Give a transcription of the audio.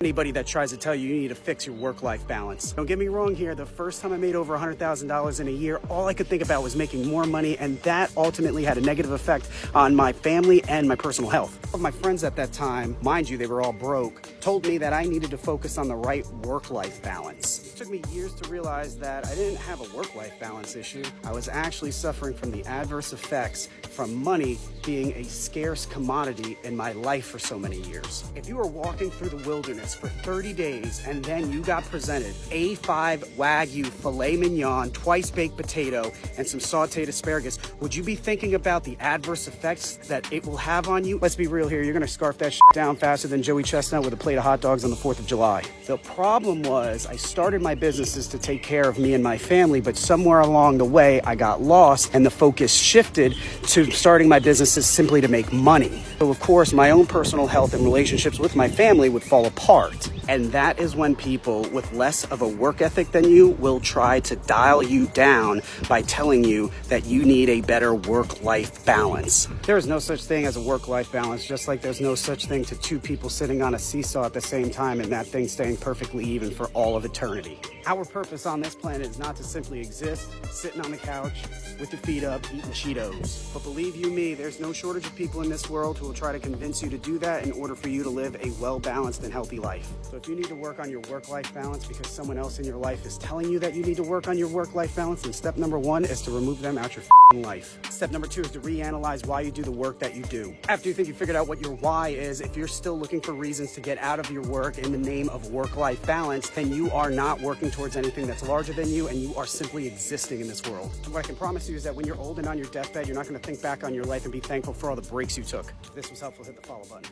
anybody that tries to tell you you need to fix your work-life balance. Don't get me wrong here, the first time I made over $100,000 in a year, all I could think about was making more money, and that ultimately had a negative effect on my family and my personal health. All of my friends at that time, mind you, they were all broke, told me that I needed to focus on the right work-life balance. It took me years to realize that I didn't have a work-life balance issue. I was actually suffering from the adverse effects from money being a scarce commodity in my life for so many years. If you were walking through the wilderness for 30 days and then you got presented A5 Wagyu filet mignon, twice baked potato, and some sauteed asparagus, would you be thinking about the adverse effects that it will have on you? Let's be real here, you're gonna scarf that shit down faster than Joey Chestnut with a plate of hot dogs on the 4th of July. The problem was I started my businesses to take care of me and my family, but somewhere along the way I got lost and the focus shifted to starting my businesses simply to make money. So of course my own personal health and relationships with my family would fall apart. And that is when people with less of a work ethic than you will try to dial you down by telling you that you need a better work-life balance. There is no such thing as a work-life balance, just like there's no such thing to two people sitting on a seesaw at the same time and that thing staying perfectly even for all of eternity. Our purpose on this planet is not to simply exist, sitting on the couch with your feet up, eating Cheetos. But believe you me, there's no shortage of people in this world who will try to convince you to do that in order for you to live a well-balanced and healthy life. So if you need to work on your work-life balance because someone else in your life is telling you that you need to work on your work-life balance, then step number 1 is to remove them out your life. Step number 2 is to reanalyze why you do the work that you do. After you think you figured out what your why is, if you're still looking for reasons to get out of your work in the name of work-life balance, then you are not working towards anything that's larger than you, and you are simply existing in this world. And what I can promise you is that when you're old and on your deathbed, you're not going to think back on your life and be thankful for all the breaks you took. If this was helpful, hit the follow button.